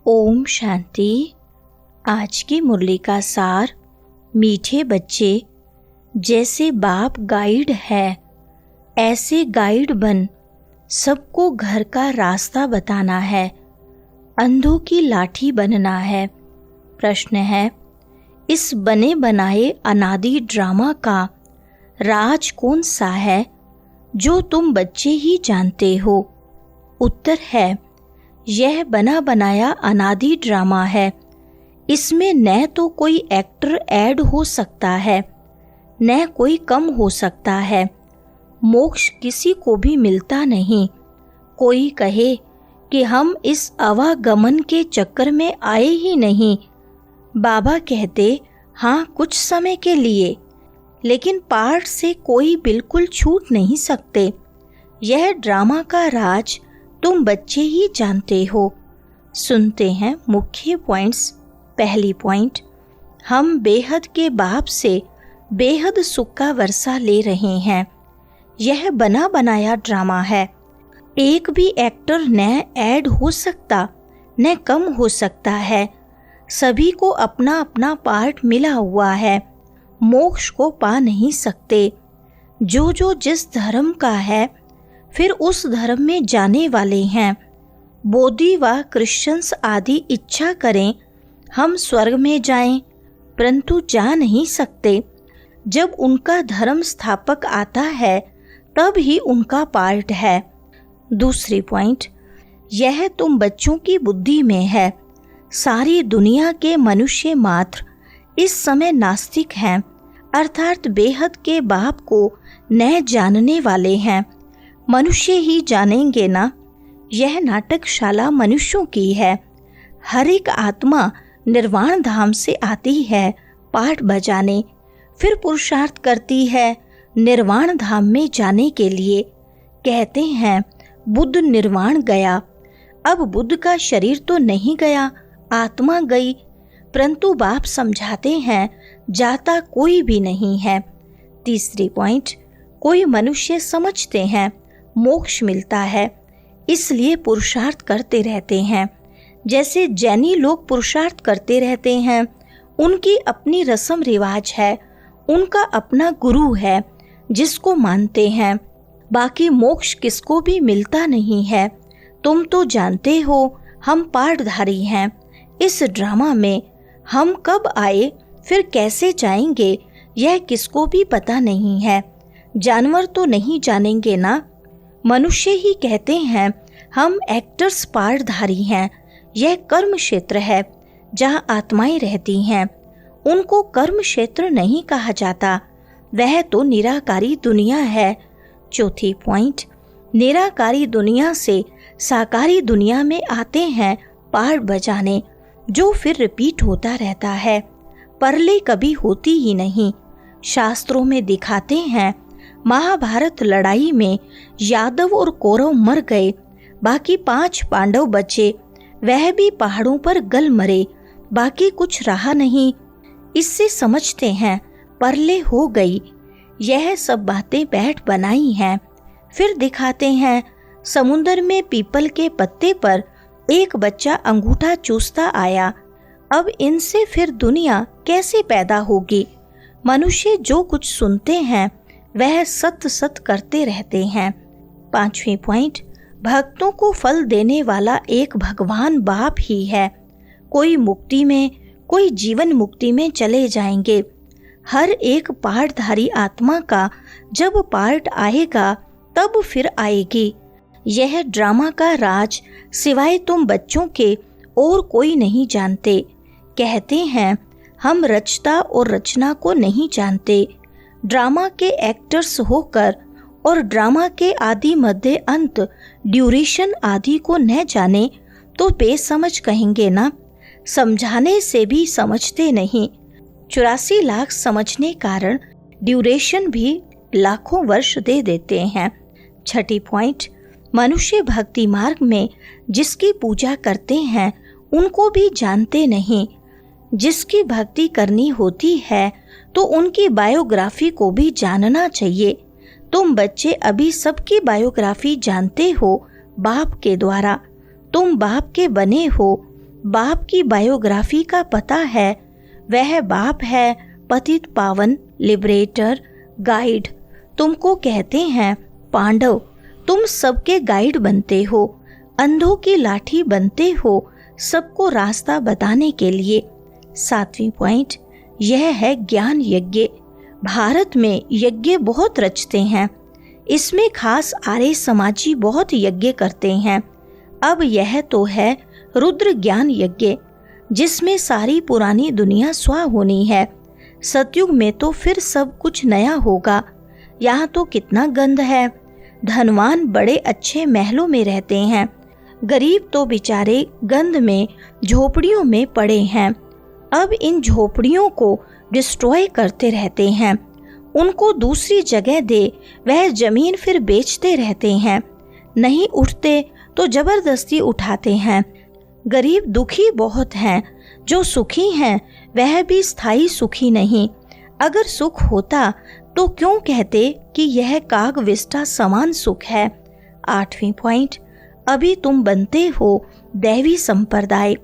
ओम शांति। आज की मुरली का सार। मीठे बच्चे, जैसे बाप गाइड है ऐसे गाइड बन, सबको घर का रास्ता बताना है, अंधों की लाठी बनना है। प्रश्न है, इस बने बनाए अनादि ड्रामा का राज कौन सा है जो तुम बच्चे ही जानते हो? उत्तर है, यह बना बनाया अनादि ड्रामा है। इसमें न तो कोई एक्टर ऐड हो सकता है, न कोई कम हो सकता है। मोक्ष किसी को भी मिलता नहीं। कोई कहे कि हम इस आवागमन के चक्कर में आए ही नहीं। बाबा कहते, हाँ कुछ समय के लिए, लेकिन पाठ से कोई बिल्कुल छूट नहीं सकते। यह ड्रामा का राज तुम बच्चे ही जानते हो। सुनते हैं मुख्य पॉइंट्स। पहली पॉइंट, हम बेहद के बाप से बेहद सुख का वर्षा ले रहे हैं। यह बना बनाया ड्रामा है। एक भी एक्टर न ऐड हो सकता, न कम हो सकता है। सभी को अपना अपना पार्ट मिला हुआ है। मोक्ष को पा नहीं सकते। जो जिस धर्म का है, फिर उस धर्म में जाने वाले हैं। बोधी व क्रिश्चियंस आदि इच्छा करें हम स्वर्ग में जाएं, परंतु जा नहीं सकते। जब उनका धर्म स्थापक आता है तब ही उनका पार्ट है। दूसरी पॉइंट, यह तुम बच्चों की बुद्धि में है। सारी दुनिया के मनुष्य मात्र इस समय नास्तिक हैं, अर्थात बेहद के बाप को न जानने वाले हैं। मनुष्य ही जानेंगे ना। यह नाटकशाला मनुष्यों की है। हर एक आत्मा निर्वाण धाम से आती है पाठ बजाने, फिर पुरुषार्थ करती है निर्वाण धाम में जाने के लिए। कहते हैं बुद्ध निर्वाण गया। अब बुद्ध का शरीर तो नहीं गया, आत्मा गई, परंतु बाप समझाते हैं जाता कोई भी नहीं है। तीसरी पॉइंट, कोई मनुष्य समझते हैं मोक्ष मिलता है, इसलिए पुरुषार्थ करते रहते हैं। जैसे जैनी लोग पुरुषार्थ करते रहते हैं। उनकी अपनी रस्म रिवाज है, उनका अपना गुरु है जिसको मानते हैं। बाकी मोक्ष किसको भी मिलता नहीं है। तुम तो जानते हो हम पाठधारी हैं। इस ड्रामा में हम कब आए फिर कैसे जाएंगे यह किसको भी पता नहीं है। जानवर तो नहीं जानेंगे ना। मनुष्य ही कहते हैं हम एक्टर्स पाठधारी हैं। यह कर्म क्षेत्र है जहाँ आत्माएं रहती हैं। उनको कर्म क्षेत्र नहीं कहा जाता, वह तो निराकारी दुनिया है। चौथी पॉइंट, निराकारी दुनिया से साकारी दुनिया में आते हैं पाठ बजाने, जो फिर रिपीट होता रहता है। परले कभी होती ही नहीं। शास्त्रों में दिखाते हैं महाभारत लड़ाई में यादव और कौरव मर गए, बाकी 5 पांडव बचे। वह भी पहाड़ों पर गल मरे, बाकी कुछ रहा नहीं। इससे समझते हैं परले हो गई। यह सब बातें बैठ बनाई हैं। फिर दिखाते हैं समुद्र में पीपल के पत्ते पर एक बच्चा अंगूठा चूसता आया। अब इनसे फिर दुनिया कैसे पैदा होगी? मनुष्य जो कुछ सुनते हैं वह सत्य सत्य करते रहते हैं। पांचवी पॉइंट, भक्तों को फल देने वाला एक भगवान बाप ही है। कोई मुक्ति में, कोई जीवन मुक्ति में चले जाएंगे। हर एक पाठधारी आत्मा का जब पार्ट आएगा तब फिर आएगी। यह ड्रामा का राज सिवाय तुम बच्चों के और कोई नहीं जानते। कहते हैं हम रचता और रचना को नहीं जानते। ड्रामा के एक्टर्स होकर और ड्रामा के आदि मध्य अंत ड्यूरेशन आदि को न जाने तो बेसमझ कहेंगे ना। समझाने से भी समझते नहीं। 84 लाख समझने कारण ड्यूरेशन भी लाखों वर्ष दे देते हैं। छठी पॉइंट, मनुष्य भक्ति मार्ग में जिसकी पूजा करते हैं उनको भी जानते नहीं। जिसकी भक्ति करनी होती है तो उनकी बायोग्राफी को भी जानना चाहिए। तुम बच्चे अभी सबकी बायोग्राफी जानते हो बाप के द्वारा। तुम बाप के बने हो, बाप की बायोग्राफी का पता है। वह बाप है पतित पावन, लिबरेटर, गाइड। तुमको कहते हैं पांडव, तुम सबके गाइड बनते हो, अंधों की लाठी बनते हो, सबको रास्ता बताने के लिए। 7वीं पॉइंट, यह है ज्ञान यज्ञ। भारत में यज्ञ बहुत रचते हैं, इसमें खास आर्य समाजी बहुत यज्ञ करते हैं। अब यह तो है रुद्र ज्ञान यज्ञ, जिसमें सारी पुरानी दुनिया स्वा होनी है। सतयुग में तो फिर सब कुछ नया होगा। यहाँ तो कितना गंद है। धनवान बड़े अच्छे महलों में रहते हैं, गरीब तो बेचारे गंद में झोपड़ियों में पड़े हैं। अब इन झोपड़ियों को डिस्ट्रॉय करते रहते हैं, उनको दूसरी जगह दे, वह जमीन फिर बेचते रहते हैं। नहीं उठते तो जबरदस्ती उठाते हैं। गरीब दुखी बहुत हैं, जो सुखी हैं वह भी स्थायी सुखी नहीं। अगर सुख होता तो क्यों कहते कि यह काग विष्टा समान सुख है। 8वीं पॉइंट, अभी तुम बनते हो दैवी संप्रदाय।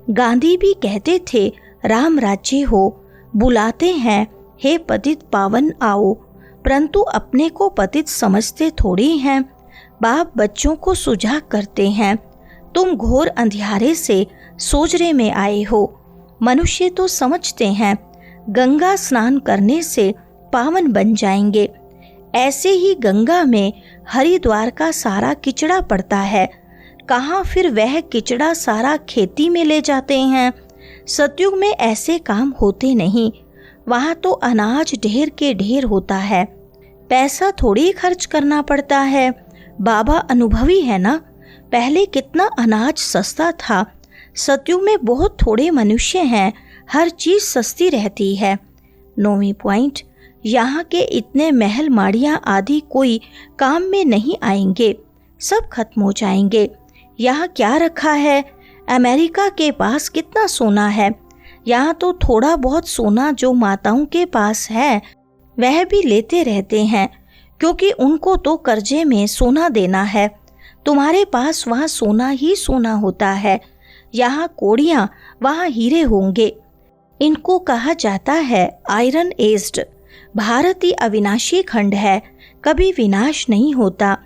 गांधी भी कहते थे राम राज्य हो, बुलाते हैं हे पतित पावन आओ, परंतु अपने को पतित समझते थोड़ी हैं। बाप बच्चों को सुझाव करते हैं, तुम घोर अंधियारे से सोजरे में आए हो। मनुष्य तो समझते हैं गंगा स्नान करने से पावन बन जाएंगे। ऐसे ही गंगा में हरिद्वार का सारा किचड़ा पड़ता है, कहाँ फिर वह किचड़ा सारा खेती में ले जाते हैं। सतयुग में ऐसे काम होते नहीं, वहाँ तो अनाज ढेर के ढेर होता है, पैसा थोड़ी खर्च करना पड़ता है। बाबा अनुभवी है ना, पहले कितना अनाज सस्ता था। सतयुग में बहुत थोड़े मनुष्य हैं, हर चीज सस्ती रहती है। 9वीं पॉइंट, यहाँ के इतने महल माड़ियाँ आदि कोई काम में नहीं आएंगे, सब खत्म हो जाएंगे। यहाँ क्या रखा है? अमेरिका के पास कितना सोना है, यहाँ तो थोड़ा बहुत सोना जो माताओं के पास है वह भी लेते रहते हैं, क्योंकि उनको तो कर्जे में सोना देना है। तुम्हारे पास वहाँ सोना ही सोना होता है, यहाँ कोड़ियाँ वहाँ हीरे होंगे। इनको कहा जाता है आयरन एज्ड। भारत ही अविनाशी खंड है, कभी विनाश नहीं होता।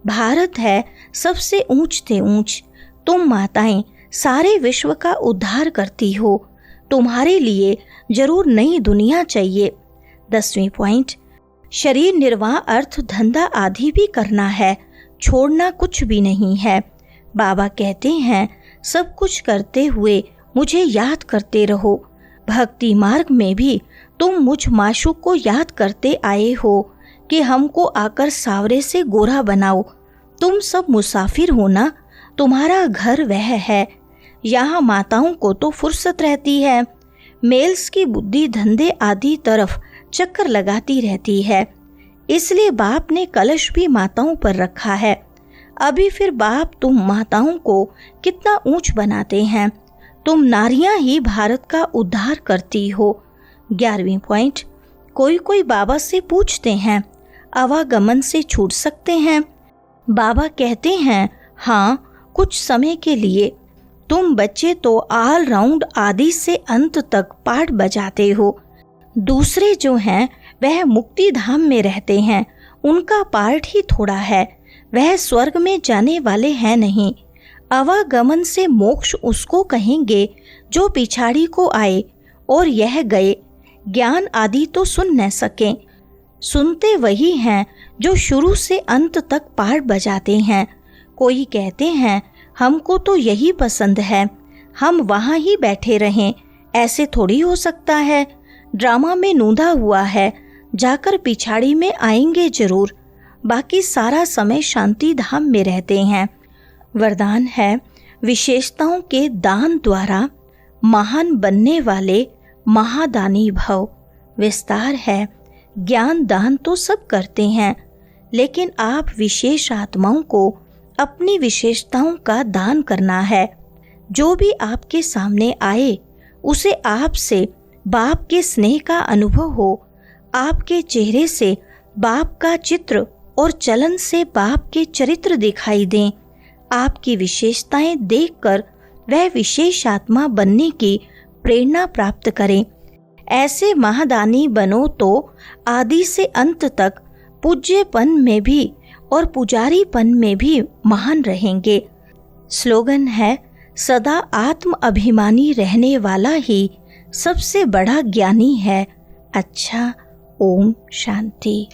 भारत है सबसे ऊंच से ऊंच। तुम माताएं सारे विश्व का उद्धार करती हो, तुम्हारे लिए जरूर नई दुनिया चाहिए। 10वीं पॉइंट, शरीर निर्वाह अर्थ धंधा आदि भी करना है, छोड़ना कुछ भी नहीं है। बाबा कहते हैं सब कुछ करते हुए मुझे याद करते रहो। भक्ति मार्ग में भी तुम मुझ माशूक को याद करते आए हो कि हमको आकर सावरे से गोरा बनाओ। तुम सब मुसाफिर हो ना, तुम्हारा घर वह है। यहाँ माताओं को तो फुर्सत रहती है, मेल्स की बुद्धि धंधे आदि तरफ चक्कर लगाती रहती है, इसलिए बाप ने कलश भी माताओं पर रखा है। अभी फिर बाप तुम माताओं को कितना ऊंच बनाते हैं। तुम नारियां ही भारत का उद्धार करती हो। 11वीं पॉइंट, कोई बाबा से पूछते हैं आवागमन से छूट सकते हैं? बाबा कहते हैं हाँ, कुछ समय के लिए। तुम बच्चे तो ऑल राउंड आदि से अंत तक पाठ बजाते हो। दूसरे जो हैं वह मुक्ति धाम में रहते हैं, उनका पार्ट ही थोड़ा है, वह स्वर्ग में जाने वाले हैं नहीं। आवागमन से मोक्ष उसको कहेंगे जो पिछाड़ी को आए और यह गए। ज्ञान आदि तो सुन न सकें, सुनते वही हैं जो शुरू से अंत तक पाठ बजाते हैं। कोई कहते हैं हमको तो यही पसंद है, हम वहाँ ही बैठे रहें। ऐसे थोड़ी हो सकता है, ड्रामा में नूंदा हुआ है, जाकर पिछाड़ी में आएंगे जरूर। बाकी सारा समय शांति धाम में रहते हैं। वरदान है विशेषताओं के दान द्वारा महान बनने वाले महादानी भव। विस्तार है ज्ञान दान तो सब करते हैं, लेकिन आप विशेष आत्माओं को अपनी विशेषताओं का दान करना है। जो भी आपके सामने आए उसे आपसे बाप के स्नेह का अनुभव हो, आपके चेहरे से बाप का चित्र और चलन से बाप के चरित्र दिखाई दें। आपकी विशेषताएं देखकर वह विशेष आत्मा बनने की प्रेरणा प्राप्त करें। ऐसे महादानी बनो तो आदि से अंत तक पूज्यपन में भी और पुजारीपन में भी महान रहेंगे। स्लोगन है, सदा आत्म अभिमानी रहने वाला ही सबसे बड़ा ज्ञानी है। अच्छा, ओम शांति।